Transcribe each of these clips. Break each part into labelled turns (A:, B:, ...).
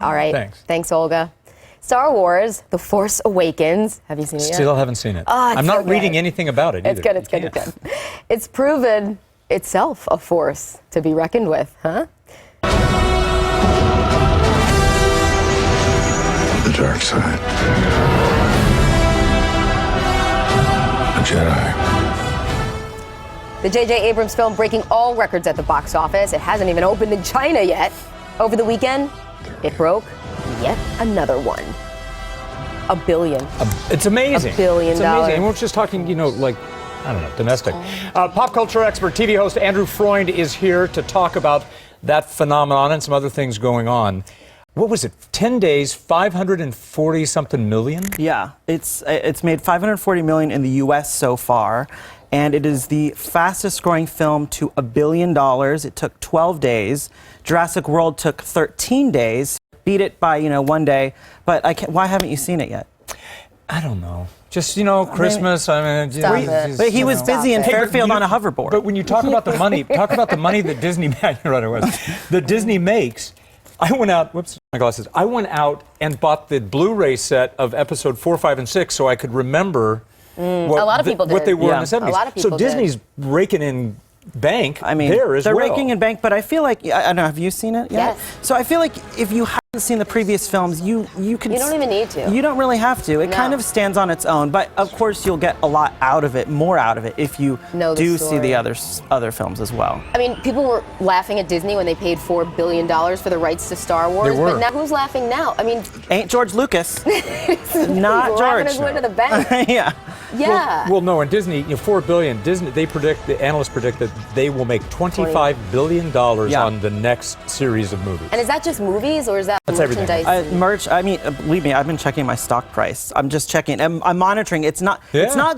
A: All right.
B: Thanks.
A: Thanks, Olga. Star Wars, The Force Awakens. Have you seen it yet?
B: Still haven't seen it.
A: Oh,
B: I'm not reading anything about it
A: It's
B: either.
A: good, it's good, it's good. It's proven itself a force to be reckoned with, huh?
C: The dark side. A Jedi.
A: The J.J. Abrams film breaking all records at the box office. It hasn't even opened in China yet. Over the weekend, it broke yet another one. $1 billion.
B: It's amazing.
A: $1 billion.
B: It's amazing. And we're just talking, like, I don't know, domestic. Pop culture expert, TV host Andrew Freund is here to talk about that phenomenon and some other things going on. What was it? 10 days, 540-something million?
D: Yeah, it's made $540 million in the U.S. so far, and it is the fastest-growing film to $1 billion. It took 12 days. Jurassic World took 13 days. Beat it by 1 day. But why haven't you seen it yet?
B: I don't know. Just Christmas.
D: But he was busy in Fairfield on a hoverboard.
B: But when you talk about the money, that Disney, that Disney makes. I went out. Whoops, my glasses. I went out and bought the Blu-ray set of episode 4, 5, and 6, so I could remember
A: a lot of people did.
B: what they were in the 70s.
A: A lot of people
B: so Disney's raking in bank.
D: They're raking in bank, but I feel like I don't know. Have you seen it yet?
A: Yes.
D: So I feel like if you haven't seen the previous films, you can.
A: You don't even need to.
D: You don't really have to. It
A: No.
D: kind of stands on its own, but of course you'll get a lot out of it, more out of it, if you do see the other films as well.
A: I mean, people were laughing at Disney when they paid $4 billion for the rights to Star Wars.
B: They were.
A: But now who's laughing now? I mean,
D: Ain't George Lucas? Not
A: he's laughing
D: George.
A: his way to the bank.
D: Yeah.
A: Yeah.
B: Well, no, and Disney, $4 billion. Disney, the analysts predict that they will make $25 billion on the next series of movies.
A: And is that just movies, or is that
B: That's everything.
A: merchandise?
D: Merch. I mean, believe me, I've been checking my stock price. I'm just checking. I'm monitoring. It's not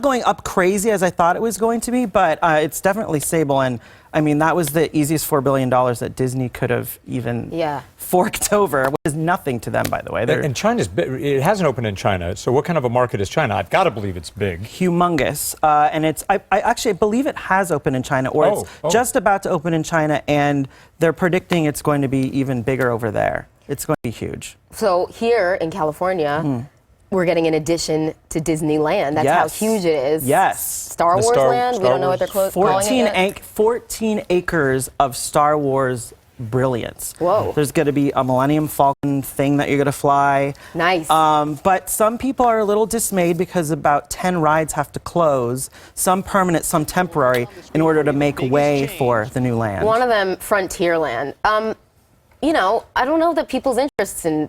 D: going up crazy as I thought it was going to be, but it's definitely stable. And I mean, that was the easiest $4 billion that Disney could have even forked over, which is nothing to them, by the way.
B: And China's it hasn't opened in China. So what kind of a market is China? I've got to believe it's big.
D: Humongous. And I actually believe it has opened in China, or it's just about to open in China, and they're predicting it's going to be even bigger over there. It's going to be huge.
A: So here in California, we're getting an addition to Disneyland. That's how huge it is.
D: Yes.
A: Star Wars Land. We don't know what they're calling it yet.
D: 14 acres of Star Wars brilliance.
A: Whoa.
D: There's going to be a Millennium Falcon thing that you're going to fly.
A: Nice.
D: But some people are a little dismayed because about 10 rides have to close, some permanent, some temporary, in order to make way for the new land.
A: One of them, Frontierland. I don't know that people's interests in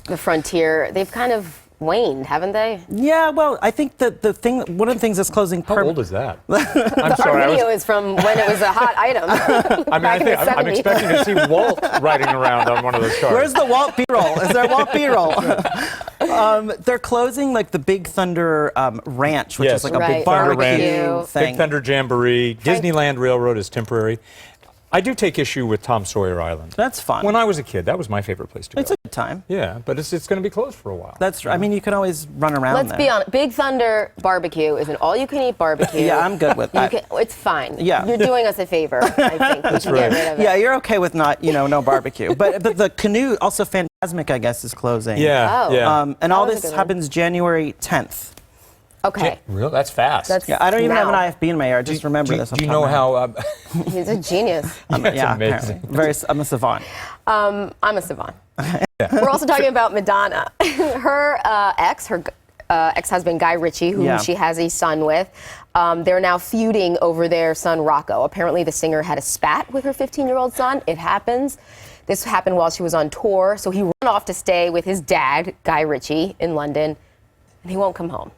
A: the frontier, they've kind of waned, haven't they?
D: Yeah, well, I think that one of the things that's closing
B: How old is that?
A: Our video is from when it was a hot item.
B: I'm expecting to see Walt riding around on one of those cars.
D: Where's the Walt B-roll? Is there Walt B-roll? They're closing like the Big Thunder Ranch, which is like a big barbecue thing.
B: Big Thunder Jamboree. Disneyland Railroad is temporary. I do take issue with Tom Sawyer Island.
D: That's fun.
B: When I was a kid, that was my favorite place to go.
D: It's a good time.
B: Yeah, but it's going to be closed for a while.
D: That's true. I mean, you can always run around
A: Let's
D: there.
A: be honest. Big Thunder Barbecue is an all-you-can-eat barbecue.
D: Yeah, I'm good with that.
A: It's fine.
D: Yeah.
A: You're doing us a favor, I think.
B: That's
A: we can
B: right.
A: get rid of it.
D: Yeah, you're okay with no barbecue. But the canoe, also Fantasmic, I guess, is closing.
B: Yeah,
D: And
A: That
D: all
A: was a
D: this
A: good
D: happens January 10th.
A: Okay.
B: Real? That's fast.
D: Yeah, I don't even have an IFB in my ear. I just remember this.
B: Do you know how...
A: He's a genius.
D: Yeah,
B: amazing.
D: I'm a savant.
A: I'm a savant. We're also talking about Madonna. Her ex-husband, Guy Ritchie, who she has a son with, they're now feuding over their son, Rocco. Apparently, the singer had a spat with her 15-year-old son. It happens. This happened while she was on tour, so he ran off to stay with his dad, Guy Ritchie, in London, and he won't come home.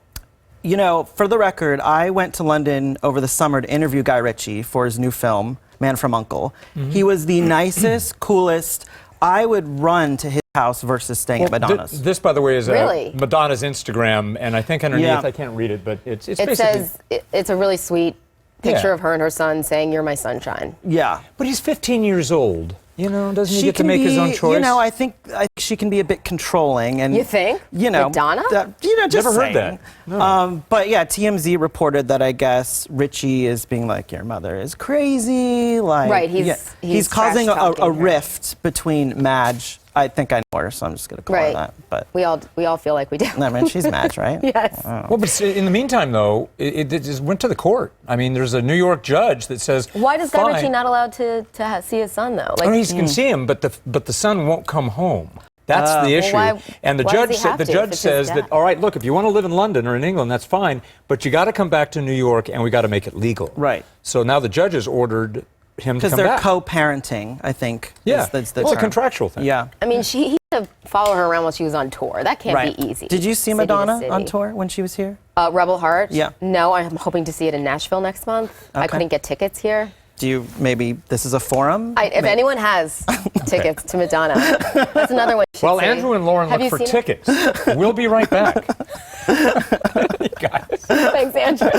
D: For the record, I went to London over the summer to interview Guy Ritchie for his new film, Man from U.N.C.L.E. He was the nicest, coolest. I would run to his house versus staying at Madonna's.
B: This, by the way, is
A: Really?
B: Madonna's Instagram, and I think underneath, I can't read it, but it basically...
A: says, it's a really sweet picture of her and her son saying, "You're my sunshine."
D: Yeah.
B: But he's 15 years old. Doesn't he get to make his own choice?
D: I think she can be a bit controlling. And
A: You think? Madonna?
D: Just
B: Never
D: saying.
B: heard that. No.
D: But yeah, TMZ reported that I guess Richie is being like, your mother is crazy. Like,
A: Right, he's
D: causing
A: trash-talking
D: a
A: her.
D: rift between Madge. I think I know her, so I'm just going to call her that. But
A: we all feel like we do.
D: I mean, she's Madge, right?
A: Yes.
D: Oh.
B: Well, but in the meantime, though, it just went to the court. I mean, there's a New York judge that says,
A: why does Guy
B: fine.
A: Ritchie not allowed to see his son though?
B: Like, he can see him, but the son won't come home. That's the issue.
A: Well,
B: and the judge says that, all right, look, if you want to live in London or in England, that's fine, but you got to come back to New York, and we got to make it legal.
D: Right.
B: So now the judge has ordered him to come back.
D: Because they're co-parenting, I think.
B: Yeah.
D: Is the
B: well, a
D: term.
B: contractual thing.
D: Yeah.
A: I mean, he had to follow her around while she was on tour. That can't be easy.
D: Did you see
A: City to
D: Madonna
A: city.
D: on tour when she was here?
A: Rebel Heart?
D: Yeah.
A: No, I'm hoping to see it in Nashville next month. I couldn't get tickets here.
D: Do you, maybe this is a forum?
A: If anyone has tickets to Madonna, that's another one.
B: Well, Andrew and Lauren look for tickets. We'll be right back. You guys.
A: Thanks, Andrew.